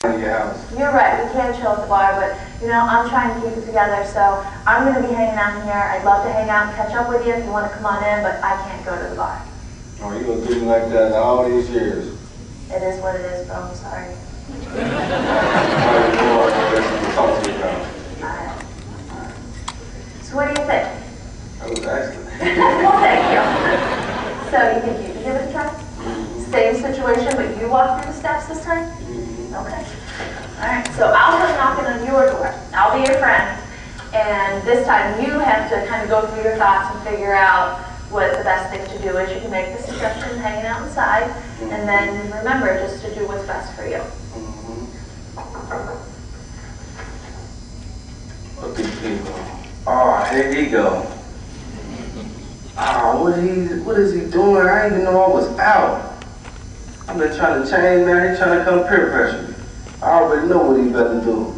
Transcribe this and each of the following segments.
Your house. You're right, we can't chill at the bar, but you know, I'm trying to keep it together, so I'm going to be hanging out here. I'd love to hang out and catch up with you if you want to come on in, but I can't go to the bar. Oh, you gonna do me like that all these years? It is what it is, bro. I'm sorry. Talk to you about. Alright. So what do you think? That was excellent. Well, thank you. So you think you can give it a try? Same situation, but you walk through the steps this time? Okay. Alright, so I'll come knocking on your door. I'll be your friend. And this time you have to kind of go through your thoughts and figure out what the best thing to do is. You can make the suggestion hanging out inside, and then remember just to do what's best for you. Look at people. Oh, here he go. Oh, what is he doing? I didn't even know I was out. I've been trying to change, man. He's trying to come peer pressure me. I already know what he better do.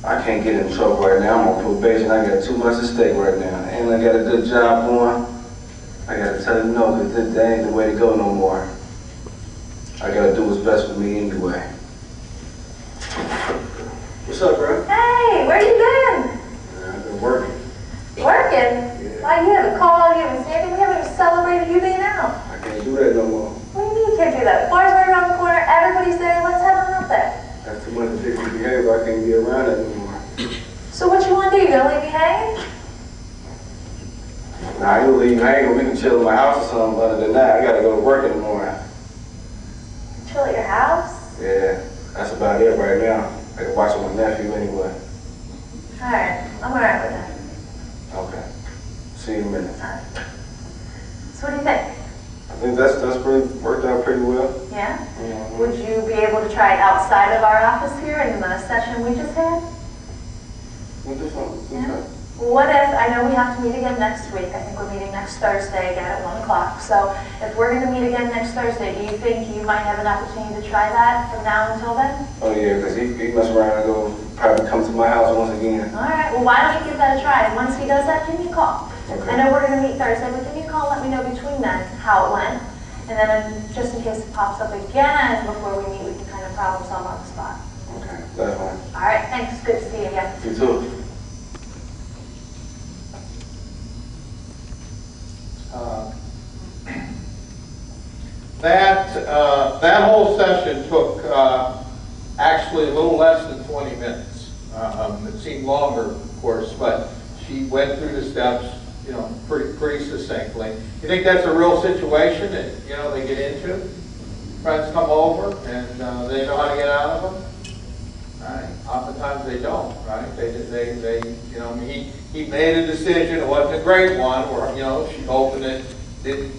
I can't get in trouble right now. I'm on probation. I got too much at stake right now. And I got a good job going. I gotta tell him no, because that ain't the way to go no more. I gotta do what's best for me anyway. What's up, bro? Hey, where you been? I've been working. Working? Yeah. Why, you haven't called, you haven't seen anything, we haven't even celebrated you being out. I can't do that no more. What do you mean you can't do that? The bar's right around the corner, everybody's there, let's head on up there. That's too much addictive behavior. I can't be around that anymore. So what you want to do? You gonna leave me hanging? Nah, I ain't gonna leave you hanging. We can chill in my house or something. Other than that, I gotta go to work in the morning. Chill at your house? Yeah, that's about it right now. I can watch my nephew anyway. Alright, I'm alright with that. Okay. See you in a minute. Alright. So what do you think? I think that's pretty worked out pretty well. Yeah? Mm-hmm. Would you be able to try it outside of our office here in the session we just had? We'll do something. Yeah. What if, I know we have to meet again next week. I think we're meeting next Thursday again at 1 o'clock. So if we're going to meet again next Thursday, do you think you might have an opportunity to try that from now until then? Oh yeah, because he mess around and go probably come to my house once again. All right. Well, why don't you give that a try? And once he does that, give me a call. Okay. I know we're going to meet Thursday, but give me a call and let me know between then how it went. And then just in case it pops up again before we meet, we can kind of problem solve on the spot. Okay, that's fine. All right. Thanks. Good to see you again. You too. That whole session took actually a little less than 20 minutes. It seemed longer, of course, but she went through the steps, you know, pretty succinctly. You think that's a real situation that, you know, they get into? Friends come over and they know how to get out of them? Right? Oftentimes they don't, right? They you know, he made a decision. It wasn't a great one, or, you know, she's hoping it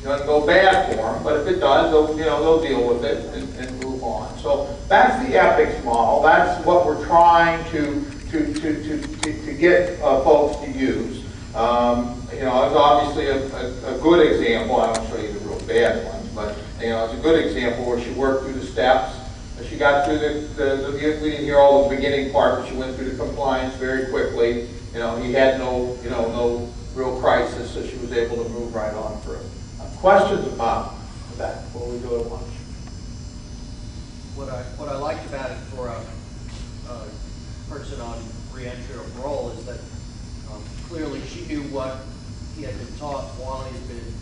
doesn't go bad for them, but if it does, they'll deal with it and move on. So that's the ethics model. That's what we're trying to get folks to use. You know, it's obviously a good example. I won't show you the real bad ones, but you know, it's a good example where she worked through the steps. She got through we didn't hear all the beginning part, but she went through the compliance very quickly. You know, he had no real crisis, so she was able to move right on through. Questions about that before we go to lunch? What I liked about it for a person on re-entry or parole is that clearly she knew what he had been taught while he's been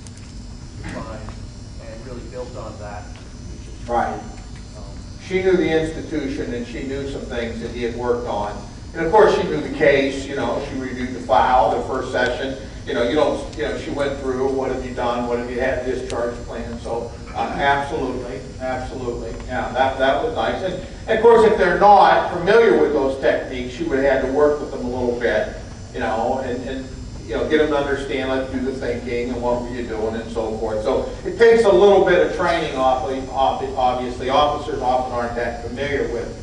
confined and really built on that. Which is right. She knew the institution and she knew some things that he had worked on. And of course she knew the case, you know, she reviewed the file, the first session. You know, she went through, what have you done, what have you had, discharge plan. So absolutely, yeah, that was nice. And of course, if they're not familiar with those techniques, she would have had to work with them a little bit, you know, and you know, get them to understand, let's do the thinking and what were you doing and so forth. So it takes a little bit of training, obviously. Officers often aren't that familiar with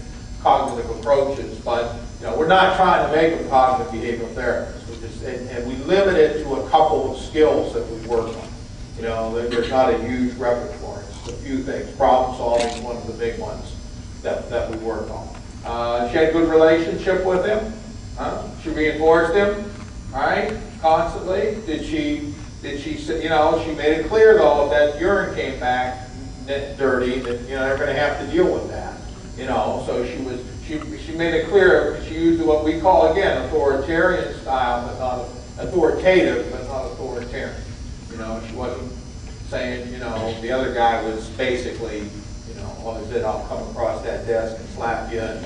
cognitive approaches, but you know, we're not trying to make them cognitive behavioral therapists. And we limit it to a couple of skills that we work on. You know, there's not a huge repertoire. It's a few things. Problem solving is one of the big ones that we work on. She had a good relationship with him. She reinforced him, all right, constantly. Did she, you know, she made it clear though, if that urine came back dirty, that, you know, they're going to have to deal with that. made it clear she used what we call, again, authoritarian style, but not authoritative, but not authoritarian. You know, she wasn't saying, you know, the other guy was basically, you know, what is it, I'll come across that desk and slap you and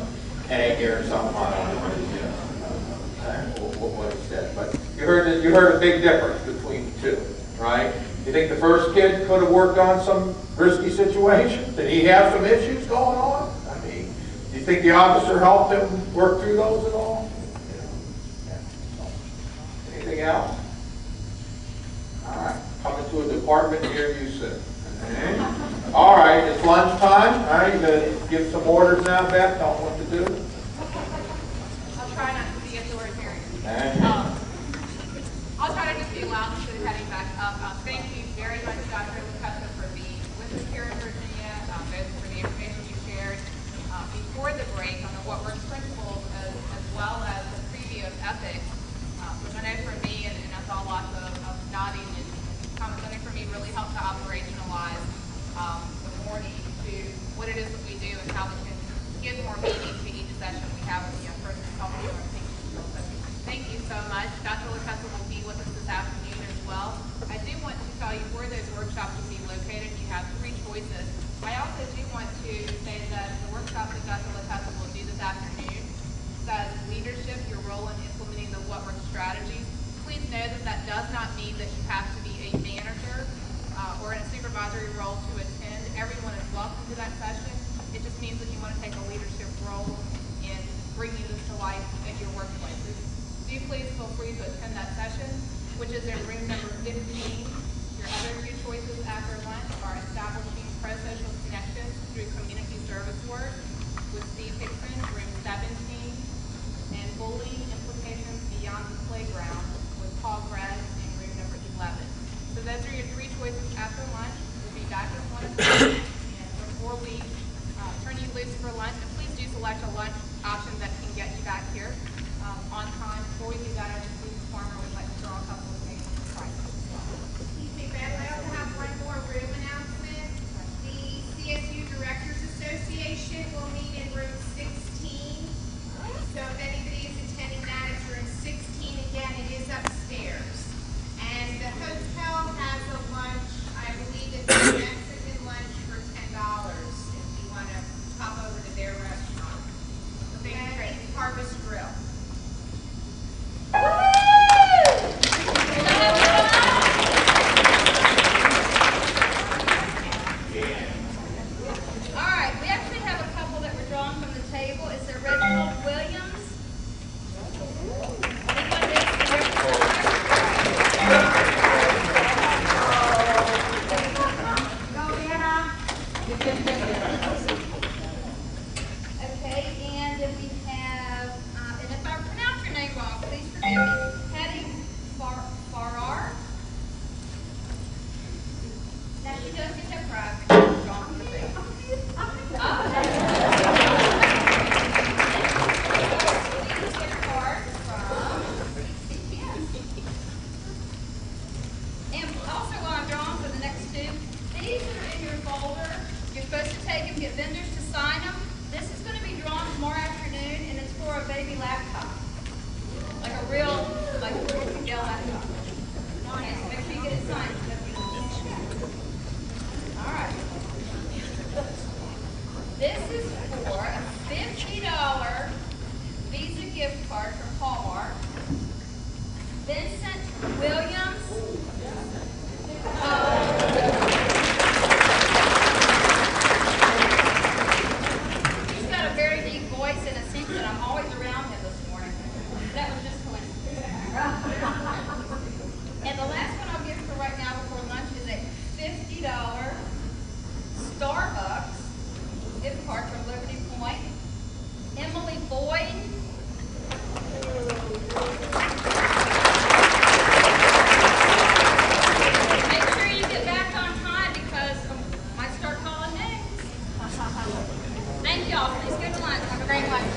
hang you or something. I don't know, you know, what he said. But you heard a big difference between the two, right? You think the first kid could have worked on some risky situations? Did he have some issues going on? I mean, do you think the officer helped him work through those at all? Yeah. Anything else? All right. Coming to a department near you soon. Okay. All right. It's lunchtime. All right. You going to give some orders now, Beth? Tell them what to do. I'll try not to be authoritarian. I'll try to just be loud instead of heading back up. Thank you very much, Dr. Latessa, for being with us here in Virginia, both for the information you shared before the break on the what works principles, as well as the preview of ethics, which I know for me, and I saw lots of nodding and comments, I know for me really helped to operationalize the morning to what it is that we do and how we can give more meaning to each session we have with the person helping you and thinking skills. So thank you so much. Dr. Latessa will be with us this afternoon as well. I do want to tell you where those workshops will be located. You have 3 choices. I also do want to say that the workshop that Dr. Latessa will do this afternoon says leadership, your role in implementing the what works strategies. Please know that that does not mean that you have to be a manager or in a supervisory role to attend. Everyone is welcome to that session. It just means that you want to take a leadership role in bringing this to life at your workplaces. Do please feel free to attend that session, which is in room number 15. Your other 2 choices after lunch are establishing pro-social connections through community service work with Steve Hickson, room 17, and bullying implications beyond the playground with Paul Gregg in room number 11. So those are your 3 choices after lunch. We'll be back at 1 o'clock. And before we turn you loose for lunch, and please do select a lunch option that can get you back here on time. Before we do that, I just need the farmer would like to draw a couple of things for prices. Excuse me, Beth, I also have one more room announcement. The CSU Directors Association will meet in room 16. So if anybody is attending that, it's room 16. Again, it is upstairs. And the hotel has a lunch, I believe it's a Mexican lunch for $10 if you want to pop over to their restaurant. And it's Harvest Grill. All right, we actually have a couple that were drawn from the table. It's Reginald Williams. Okay, and then we have, and if I pronounce your name wrong, please forgive me, Hetty Farrar. Now she does get that prize when she's drawn from the table. And also while I'm drawing for the next 2, these are in your folder. You're supposed to take them, get vendors to sign them. This is going to be drawn tomorrow afternoon, and it's for a baby laptop. Like a real, like a Dell laptop. Yes, make sure you get it signed. All right. This is for a $50 Visa gift card from Hallmark. Vincent Williams. He's got a very deep voice, and it seems that I'm always around him this morning. That was just coincidence. And the last one I'll give for right now before lunch is a $50 Starbucks gift card from Liberty Point. Emily Boyd. Make sure you get back on time because I might start calling names. Thank y'all. Please go to lunch. Have a great lunch.